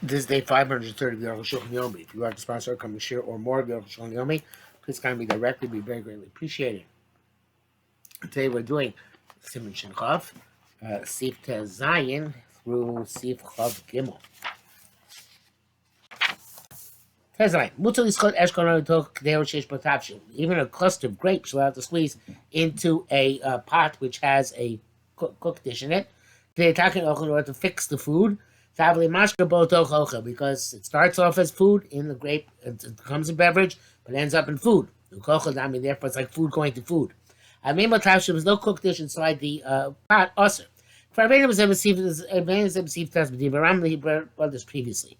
This is day 530 of the Arukh HaShulchan Yomi. If you like to sponsor a coming share or more of the Arukh HaShulchan Yomi, please contact me directly. It'd be very greatly appreciated. Today we're doing Siman Shin Chav, Sif Tez Zayin through Sif Chav Gimel. Tez Zayin. Mutal Yischot Eshkon Aritok K'dei Sheish B'Tavshil. Even a cluster of grapes you'll have to squeeze into a pot which has a cooked dish in it. They're talking in order to fix the food. Because it starts off as food in the grape, it comes in beverage, but ends up in food. Therefore, it's like food going to food. There was no cooked dish inside the pot. Also, for Rabbeinu was received this previously.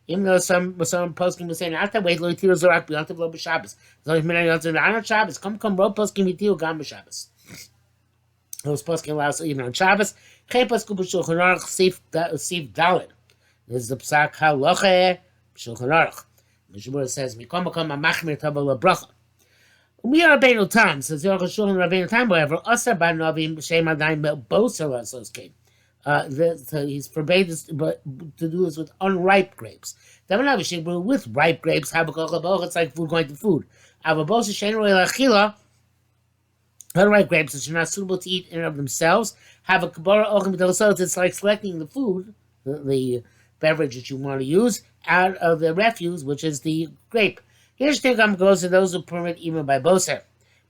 Even though some posting was saying, "After wait, lo yitiru zorak b'yantav lo b'Shabbos." So if men on Shabbos, come ro posting yitiru gam b'Shabbos. Those posting allows even on Shabbos. Chen posku b'Shulchan Aruch Sif Dalet. This is the psak halacha b'Shulchan Aruch. Mishnah says, "Mikom makom amachmir tavel labracha." We are Rabbeinu Tam. Says the Arukh HaShulchan Rabbeinu Tam. However, Asar ba Novim b'Shem Adayim Boser Lasos Kain. He's forbade this, but to do this with unripe grapes. With ripe grapes, it's like food going to food. Unripe grapes, which are not suitable to eat in and of themselves, have a kabara ochim b'dalosot. It's like selecting the food, the beverage that you want to use, out of the refuse, which is the grape. Here's the thing goes to those who permit even by boser.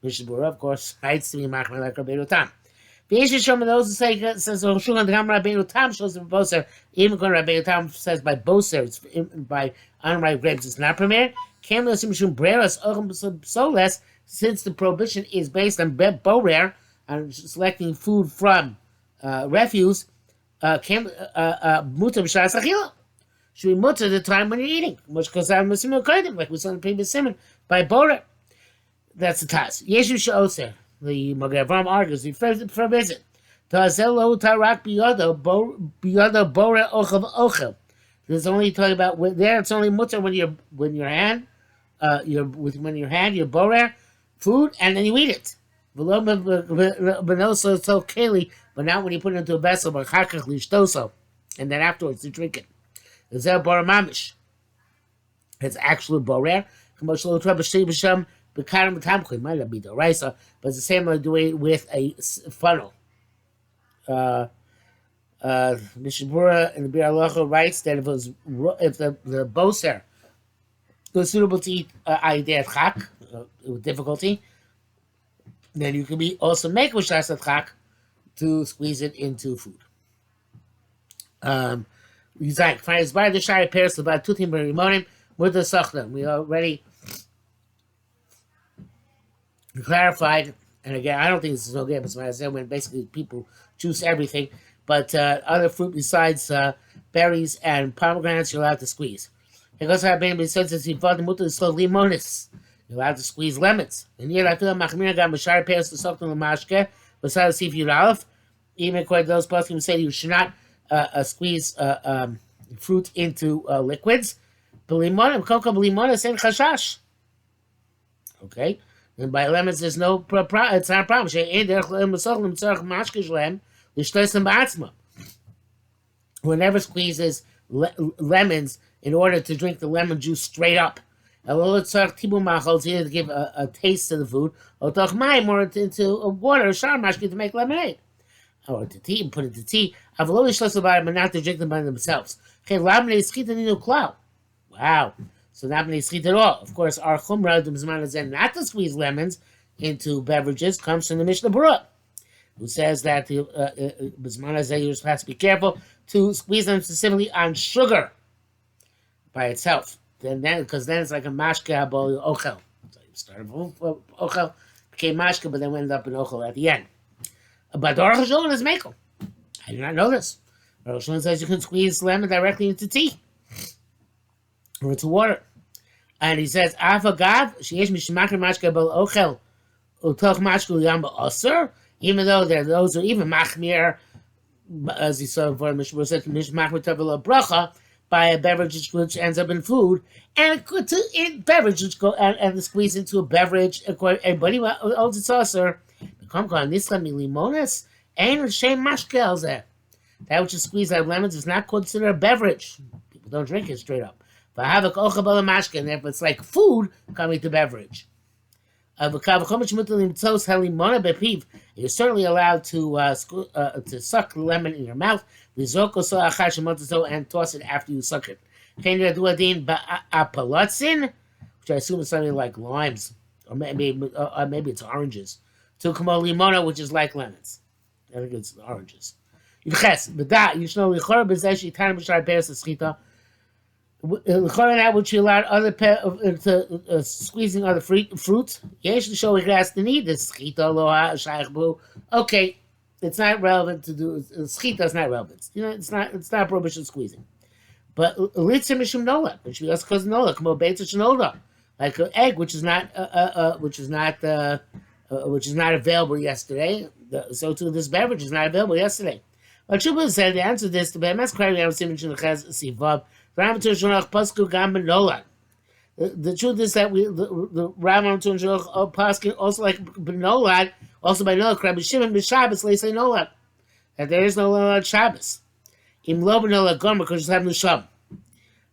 Mishabura, of course, writes to be machmer like Rabbeinu Tam. Those who say, says Shulchan Rabbeinu Tam shows the boser, even when Rabbeinu Tam says by boser, it's by unripe grapes, it's not permitted. Since the prohibition is based on borer, on selecting food from refuse, mutter b'shas achila. Should be mutter the time when you're eating, which goes out like we saw in the previous simon, by borer. That's the taz. Yeshu she'oser. The Magen Avraham argues he forbids it. Ta'azel tarak biyado borer ochel ochel. There's only talking about there. It's only mutter when your hand, your borer food, and then you eat it. But also so keli, but not when you put it into a vessel. But chakach lishtoso, and then afterwards to drink it. It's borer mamish. It's actual borer. Might not be the raisa, but it's the same like doing with a funnel. Mishabura in the Bir Halacha writes that if the boser was suitable to eat idea chak with difficulty, then you can be also make b'shas chak to squeeze it into food. We already clarified, and again, I don't think this is no game. It's what I said when basically people choose everything, but other fruit besides berries and pomegranates you're allowed to squeeze. It goes to be since you're allowed to squeeze lemons. And yet I feel machmir gam b'shar pears to soak them lemashke. Besides, see if you aleph, even according to those poskim say you should not squeeze fruit into liquids. B'limon, cocoa b'limon is in chashash. Okay. And by lemons, there's no problem. It's not a problem. Whoever squeezes lemons in order to drink the lemon juice straight up, either to give a taste to the food, or into water, to make lemonade, or to tea, put it to tea. But not to drink them by themselves. Wow. So not many schit at all. Of course, our chumrah not to squeeze lemons into beverages comes from the Mishnah Berurah, who says that you're supposed to be careful to squeeze them specifically on sugar by itself. Because then it's like a mashke habol ochel. So you started with ochel, became mashke, but then ended up in ochel at the end. But the Arukh HaShulchan is mekel. I did not know this. The Arukh HaShulchan says you can squeeze lemon directly into tea or into water. And he says, "Afagav sheyesh mishmakar mashke bel ochel utoch mashke yamba aser." Even though those are even machmir, as he saw before, Mishnah said, "Mishmakar tavel bracha" by a beverage which ends up in food, and it could in beverage which go and squeeze into a beverage. Everybody owns its aser. Become gone. This let me limones. Ain't shame mashke al zeh. that which is squeezed out of lemons is not considered a beverage. People don't drink it straight up. And therefore it's like food coming to beverage. You're certainly allowed to suck lemon in your mouth and toss it after you suck it. Which I assume is something like limes, or maybe it's oranges. To limona, which is like lemons. I think it's oranges. That which you allowed other squeezing other fruits. The need this. Okay, it's not relevant to do. Schita is not relevant. It's not prohibition squeezing. But litzim mishum nola, which should be also cause nola. Kamo beitza shenola, like an egg which is not available yesterday. So too, this beverage is not available yesterday. But Shuba said the answer to this: the Be'emes Krayim Yamsim Shinachaz Sivav. The truth is that the Rambam to Paskin also like Benolad, also by Nola Rabbi Shimon b'Shabbos they say Nolad, that there is no Nolad Shabbos. Im lo Benolad Gomer because you have Nusham.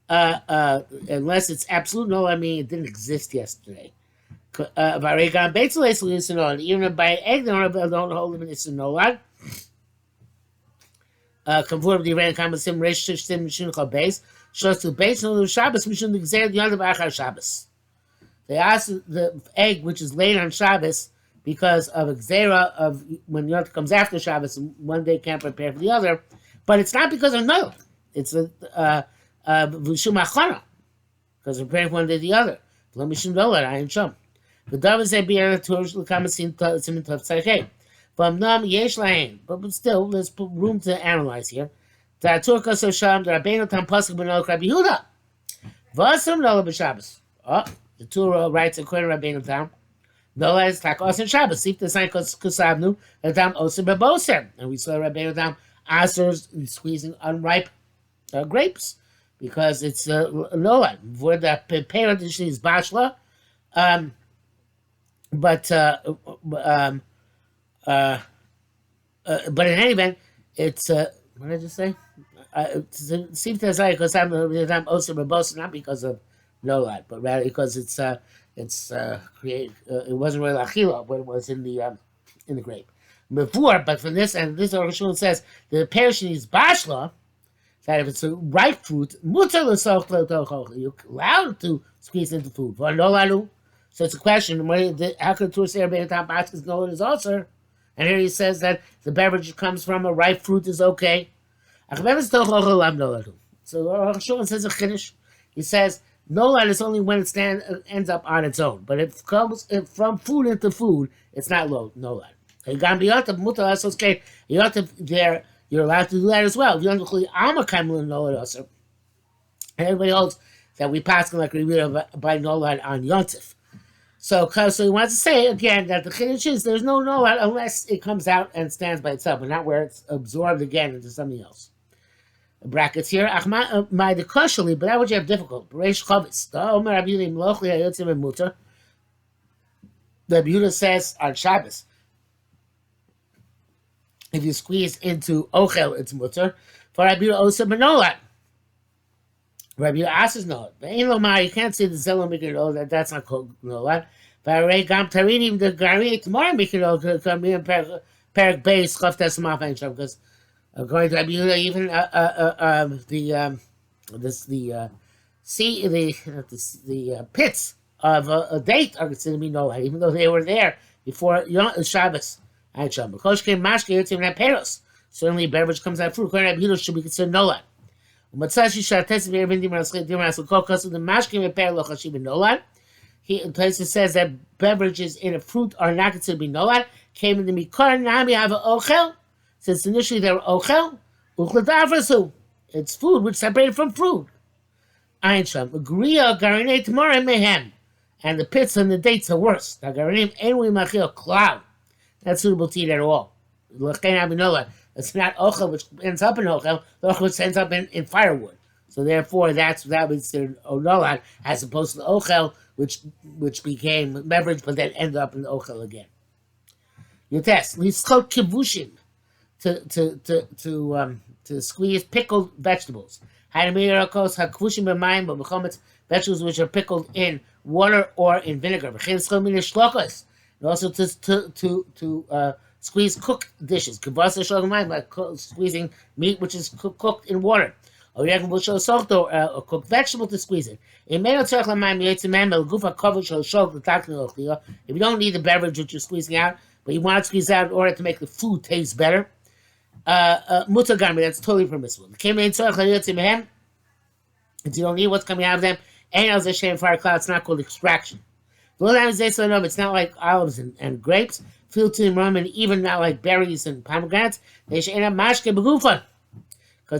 Unless it's absolute Nolad, I mean it didn't exist yesterday. Even by egg they don't hold them in Nolad. Conform the Iran Kama Sim Resh Sim Shinchal base. Shows to base on the Shabbos, we shouldn't exert the other Achar Shabbos. They asked the egg which is laid on Shabbos because of Xera of when the other comes after Shabbos and one day can't prepare for the other, but it's not because of no. It's a Vushumachana because preparing for one day the other. The David said be able to come and see but still there's room to analyze here. The Turka Sosham, the Rabbeinu Tam Pasuk Benol Rabbi Yehuda. Vasam Nola b'Shabbos. Oh, the Torah writes according to Rabbeinu Tam. Nola is like Osen Shabbos. Sif the sign Kusabnu, and Tam Osen Beboser. And we saw Rabbeinu Tam Asers squeezing unripe grapes because it's Nola. For the parent is Bashla. But in any event, it's what did I just say? It seems to say because I'm also Rabosa, not because of Nolad, but rather because it wasn't really Achila when it was in the grape. Before, but from this, and this Arukh HaShulchan says the perishing is Bashla, that if it's a ripe fruit, you're allowed to squeeze into food. So it's a question: how could Tur say Rabbeinu Tam Pasuk Nolad is also? And here he says that the beverage comes from a ripe fruit is okay. So Arukh HaShulchan says a chiddush. He says nolad is only when it ends up on its own. But if it comes from food into food, it's not nolad. You're allowed to do that as well. Everybody holds that we pass like we read by nolad on Yontif. So he wants to say again that the chiddush is there's no nolad unless it comes out and stands by itself, but not where it's absorbed again into something else. Brackets here. My the kushali, but that would you have difficult. Reish chavis. The Omer Rabbi Yehuda Mlochli Hayotzim and Mutar. Rabbi Yehuda says on Shabbos, if you squeeze into ochel, it's mutar. For Rabbi Yehuda also benolad. Rabbi Yehuda asks no. But in Lomar, you can't say the Zelo Mikro that's not called nolad. But Rei Gam Tarinim the Gari tomorrow Mikro could come in Perak Beis Chav Tesmaf and Shav because according to Rabbi Yehuda, even the pits of a date are considered to be nolad, even though they were there before Shabbos and Shabbos. Because came mashke yotzim and peros. Certainly, a beverage comes out of fruit. According to Rabbi Yehuda, should be considered nolad. The places says that beverages in a fruit are not considered to be nolad. Came in the mikar nami have an ochel. Since initially they were ochel, uchladavrasu. It's food which separated from fruit. Einsham, Griya, Garinate, Tomorrow, Mehem. And the pits and the dates are worse. The Garinim, Enwi Machil, cloud. Not suitable to eat at all. It's not ochel which ends up in ochel, the ochel which ends up in firewood. So therefore that was considered nolad as opposed to the ochel which became beverage but then ended up in the ochel again. You test. Lischot kivushim. To to squeeze pickled vegetables. Vegetables which are pickled in water or in vinegar. And also to squeeze cooked dishes. Like squeezing meat which is cooked in water. Or a cooked vegetable to squeeze it. If you don't need the beverage which you're squeezing out, but you want to squeeze out in order to make the food taste better, mutagami, that's totally permissible. If you don't need what's coming out of them, it's not called extraction. It's not like olives and grapes, filtered rum, and even not like berries and pomegranates. Because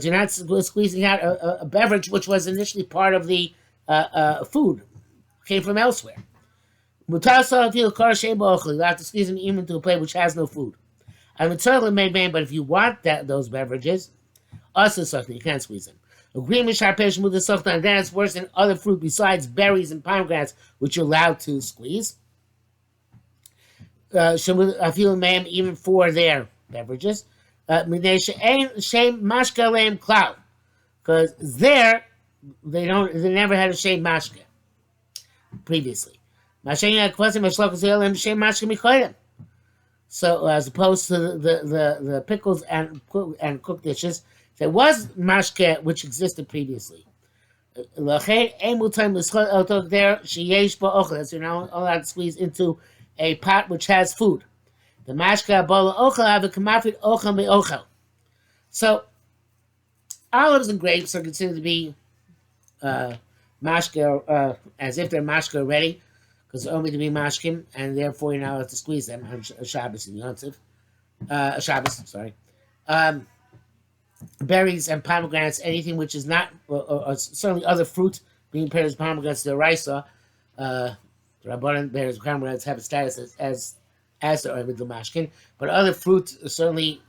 you're not squeezing out a beverage which was initially part of the food, came from elsewhere. You have to squeeze them even into a plate which has no food. But if you want those beverages, also something you can't squeeze them. Then it's worse than other fruit besides berries and pomegranates, which you're allowed to squeeze. Even for their beverages. Because there they never had a shame mashke previously. So as opposed to the pickles and cooked dishes, there was mashke which existed previously. There, so you're not allowed to squeeze into a pot which has food. The mashke bola ochel have a kamafit ochel me ochel. So olives and grapes are considered to be mashke, as if they're mashke already, because they're only to be mashkim, and therefore you're not allowed to squeeze them on Shabbos and Yontiv. Shabbos, sorry. Berries and pomegranates, anything which is not, or certainly other fruit, being paired as pomegranates, the raisa, Rabbanan berries and pomegranates have a status as the Ovid Mashkin, but other fruit certainly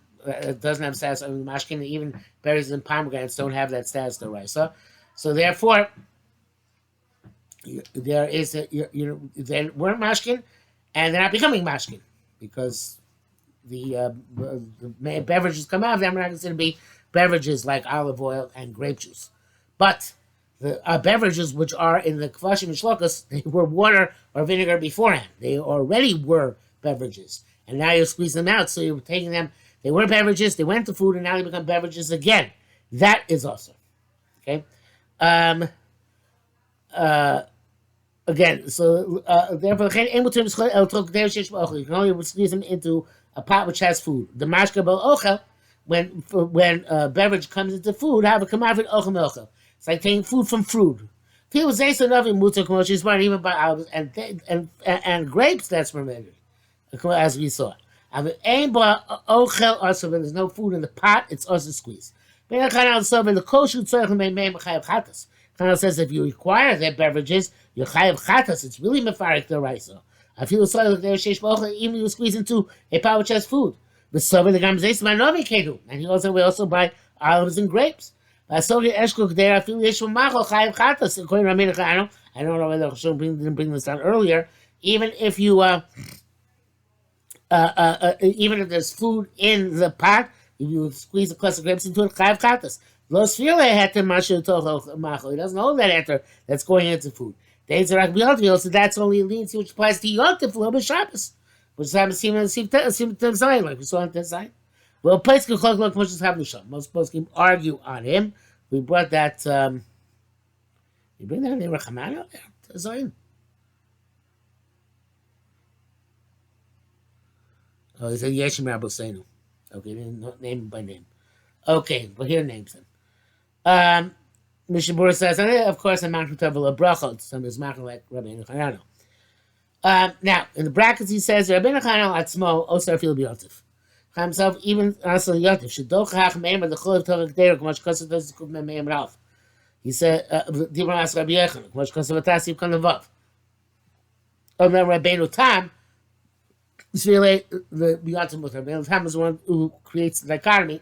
doesn't have status of Mashkin. Even berries and pomegranates don't have that status the raisa. So therefore, there is they weren't mashkin, and they're not becoming mashkin because the beverages come out of them are not considered to be beverages like olive oil and grape juice. But the beverages which are in the kvashim and shlokas, they were water or vinegar beforehand. They already were beverages, and now you're squeezing them out. So you're taking them. They were beverages. They went to food, and now they become beverages again. That is also okay. Again, so therefore, you can only squeeze them into a pot which has food. The mashka bel ochel, when beverage comes into food, have a kamavit ochel ochel. It's like taking food from fruit. People say so nothing mutar kmosh is even by olives and grapes. That's permitted, as we saw. Ochel also when there's no food in the pot, it's also squeezed. The kosher Kanal says if you require their beverages, you're chayav chatas. It's really mefarik the raisa. I feel sorry that there's sheish b'ochel even you squeeze into a pot which has food. But so the gam zeis manovi kedu, and we also buy olives and grapes. I saw the eshkuk there. I feel yesh machol chayav chatas. According to Rabbeinu Chano, I don't know whether Chashon didn't bring this down earlier. Even if you even if there's food in the pot, if you squeeze a cluster of grapes into it, chayav chatas. He doesn't hold that after that's going into food. So that's only a leniency which applies to Yontif, Lo B'Shabbos, which happens to the side, like we saw on that side. Well, place can look much as happening. Most folks can argue on him. We brought that. You bring that in Rechamano there, Zion. Oh, he said Yeshim Rabbeinu. Okay, didn't name him by name. Okay, but here names him. Mishabura says, of course, I'm not to a brachot. Some is machal like Rabbeinu Chanano. Now, in the brackets, he says, Rabbeinu Chanano atzmo osar fil b'yotif. Himself, even also yotif, shedoch hach meim the chol of Torah k'derek, much kosev does kuf meim ralf. He said, Dibra as Rabbi Yechon, much kosev atasiv kan levav. Omer Rabbeinu Tam, it's really the b'yotif with Rabbeinu Tam is the one who creates the dichotomy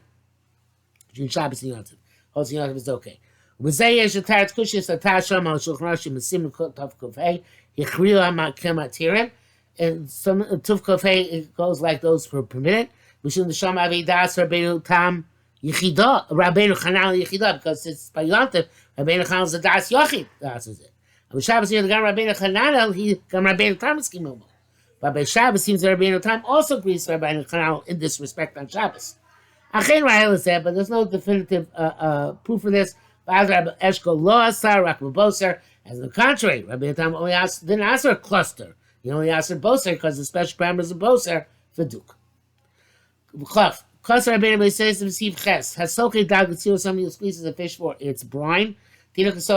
between Shabbos and Yontif. Also, Yontif is okay. V'zeh yesh atarat kushis atar shama al shulchan Rashi mesim tov kofei yichriu ha'makem atirim, and some tov kofei it goes like those for permitted. Mishum the shama avidas Rabbeinu Tam Yechida, Rabbeinu Chanal Yechida, because it's by Yontif, Rabbeinu Chanal is a Das Yochid. That's it. But Shabbos here, the Gam Rabbeinu Chanal, he Gam Rabbeinu Tam is Kimumo. But by Shabbos seems that Rabbeinu Tam also agrees to Rabbeinu Chanal in this respect on Shabbos. Achen Rahel is there, but there's no definitive proof for this. As on the contrary, Rabbi Tam only didn't ask for a cluster. He only asked for Boser because the special parameters of Boser for Duke. Cluster Rabbi says to receive Ches. Has Soke Dag somebody who squeezes a fish for its brine. It's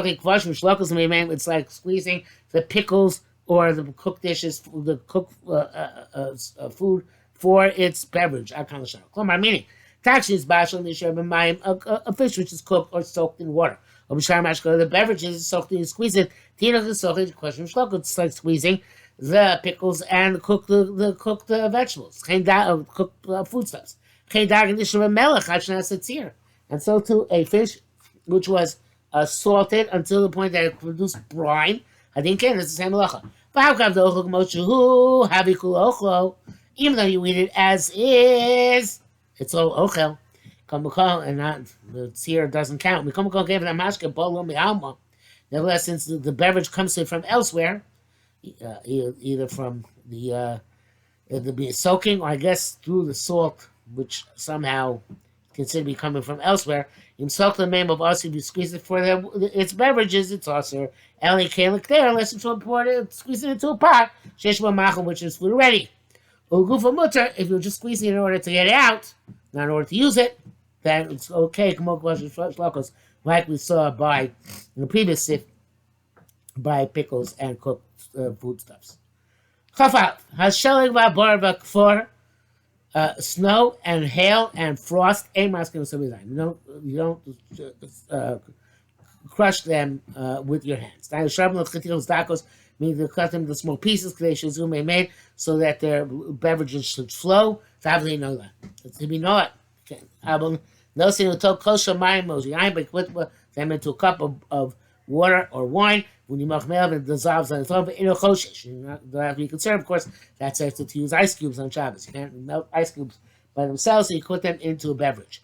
like squeezing the pickles or the cooked dishes, the cooked food for its beverage. Meaning, Takshi is bashal a fish which is cooked or soaked in water. The beverages is soaked and you squeeze it. It's like squeezing the pickles and the cooked vegetables, cooked foodstuffs. And so too a fish which was salted until the point that it produced brine. I think it's the same halacha. Even though you eat it as is, it's all ochel. And not the tzir doesn't count. Nevertheless, since the beverage comes in from elsewhere, either from the soaking or I guess through the salt, which somehow considered to be coming from elsewhere, you soak the name of us if you squeeze it for its beverages, it's also Eli Kalik there, unless it's imported, squeeze it into a pot, which is food ready. If you're just squeezing it in order to get it out, not in order to use it, then it's okay. Like we saw in the previous sif, by pickles and cooked foodstuffs. Snow and hail and frost. You don't crush them with your hands. Meaning to cut them into small pieces, made so that their beverages should flow. To be know it. No sin to kosher mayim mozi. But put them into a cup of water or wine. When you make milk, it dissolves on its own. But in a choshesh, you don't have to be concerned. Of course, that's to use ice cubes on Shabbos. You can't melt ice cubes by themselves, so you put them into a beverage.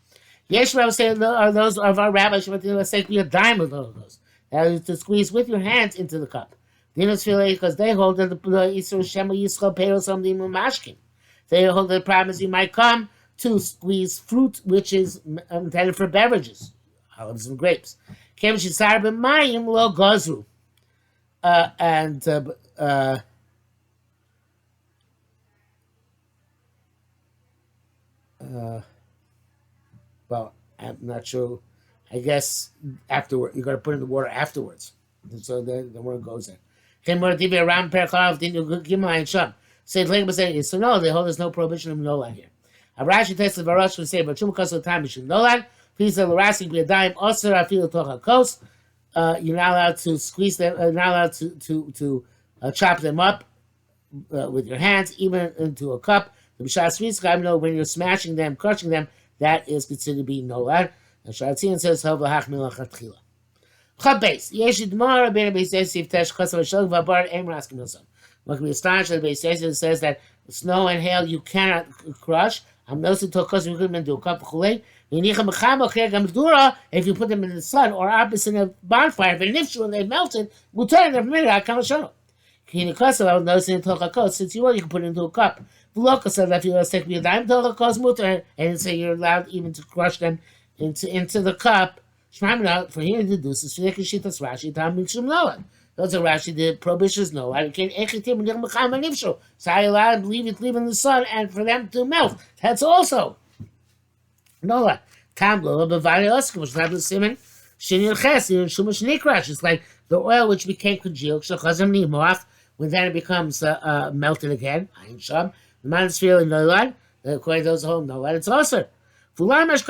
Yesh Rabbi said are those of our rabbis should be a dime of those. That is to squeeze with your hands into the cup. Because they hold that the Isur Shema Yisrael Pero something Mashkin. They hold that the problem is you might come to squeeze fruit which is intended for beverages, olives and grapes. Kem Shisar B'mayim Lo Gozru. Well, I'm not sure. I guess afterward, you got to put in the water afterwards, and so the word goes in. So no, they hold there's no prohibition of nolan here. Rashi tests the Varash would say, but because of the time you should nolan. Please the Rashi be a dime. Also, I feel tocha kos. You're not allowed to squeeze them. Not allowed to chop them up with your hands, even into a cup. The b'shas squeeze, when you're smashing them, crushing them, that is considered to be nolan. And Sharatzian says, "Hovla hachmil achatchila." Chabes. Yeshid Mara ben Beis Yosef Tesh Chasav Shalom Vabar Em Raskim Hilson. What can be astonished that Beis Yosef says that snow and hail you cannot crush. I'm noticing to cause we couldn't do a cup of chulei. If you put them in the sun or opposite a bonfire, if they melted, we'll turn them from it. I was noticing since you can put it into a cup. V'loka said that if you want to take me a dime and say you're allowed even to crush them into the cup. For here to do this, Rashi, those are Rashi, the prohibitions no. So I allowed to leave it in the sun and for them to melt. That's also no. It's like the oil which became congealed, when then it becomes melted again. The manosphere in Nolan, according to those home Nolan, it's also. Perhaps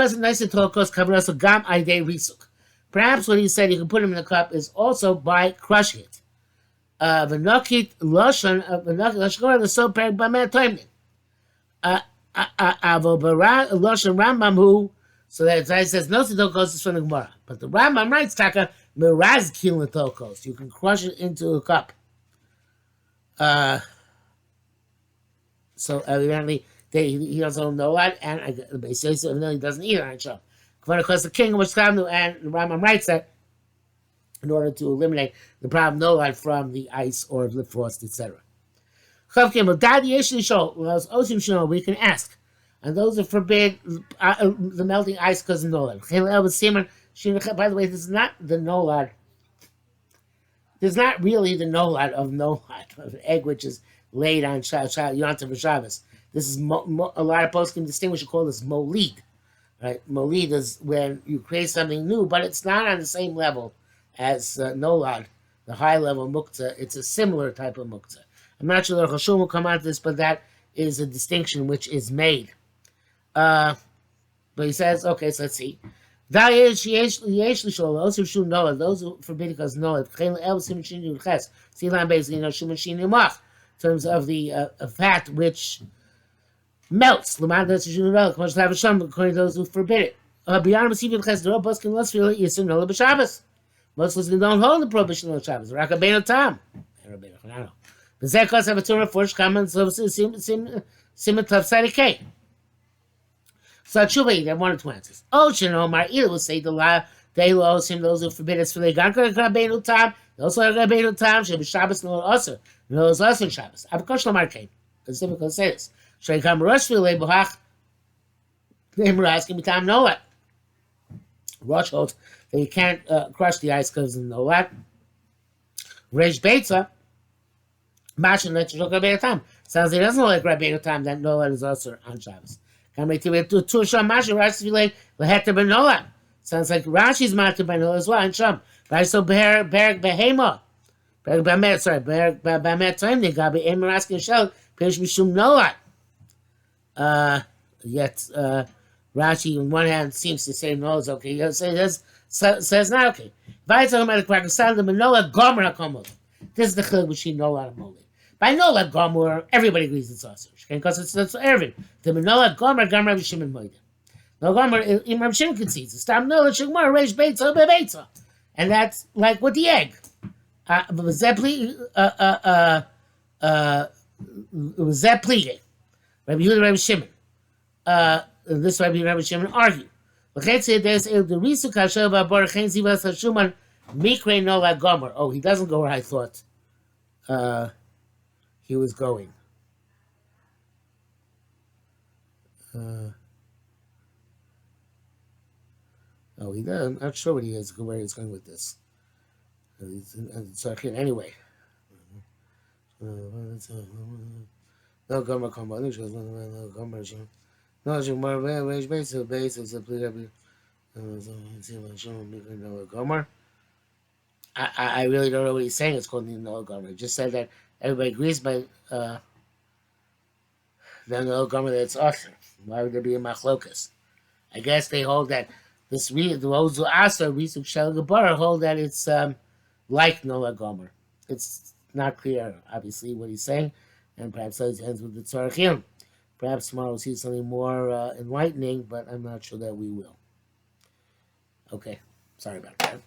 what he said you can put him in the cup is also by crushing it. V'nokit loshon the so perik b'mei toimnin. Loshon Rambam who so that it says no tokos is from the Gemara, but the Rambam writes taka miraz kilin tokos. You can crush it into a cup. So evidently. He doesn't know that, and he doesn't either. Because the king was found, and the Rambam writes that in order to eliminate the problem no light from the ice or the frost, etc. We can ask. And those who forbid the melting ice because of Nolad. By the way, this is not the Nolad. This is not really the Nolad of Nolad, of an egg which is laid on Yontav Shabbos. This is a lot of posts can distinguish and call this Molid. Right? Molid is when you create something new, but it's not on the same level as Nolad, the high level Muktzah. It's a similar type of Muktzah. I'm not sure Arukh HaShulchan will come on to this, but that is a distinction which is made. But he says, okay, so let's see. Those who forbid because Nolad, in terms of the fat which melts, according to those who forbid it. Muslims don't hold the prohibition of Shabbos. Rakabeinu Tam. But Zekos have a term of force common so Simatav Sadike. So Chuba, they have one or two answers. Oh, Omar, either will say the law, they will owe him those who forbid us for the Ganka Rakabeinu Tam. They also have Rakabeinu Tam, should be Shabbos, no also. No, it's also Shabbos. Avakosh Lamar came. Because typical say this. Should I come Rosh Vile Buhach? Name asking me time know what. Rosh holds that you can't crush the ice because of no what. Reish Beitza. Mashin let you look at Rabbeinu Tam. Sounds like he doesn't know like Rabbeinu Tam that no what is also on Shabbos. Come right to it to Sham Mashin Rashi Vile Leheter Ben Nola. Sounds like Rashi's matter by Nola as well in Sham. Right, so Berg Behema. Berg Bamet, sorry, Berg Bamet time they got be Emir asking Shell, Perish Mishum Nola. Yet Rashi on one hand seems to say no is okay. He says not okay. This is the chiluk between Nola and Molid. By Nola Gomer, everybody agrees it's also because it's Ervin. The Nola Gomer Gomer Shimon Moida. No Gomer Imam Shimon concedes. It's Tam Nola Shigmar Reish Beitza Bebeitza, and that's like with the egg. Was that pleading? Was that pleading? Rabbi Yehuda, Rabbi Shimon. This Rabbi Yehuda, Rabbi Shimon argue. Oh, he doesn't go where I thought he was going. Oh, he does. I'm not sure where he's going with this. Anyway. No Gomer combo. No Gomer. No Gomer. Wage basis. Gomer. I really don't know what he's saying. It's called no Gomer. He just said that everybody agrees, but then no Gomer that's awesome. Why would there be a machlokas? I guess they hold that those who asa Risuk Shel Gebara hold that it's like Nola Gomer. It's not clear, obviously, what he's saying, and perhaps it ends with the Tzarechim. Perhaps tomorrow we'll see something more enlightening, but I'm not sure that we will. Okay, sorry about that.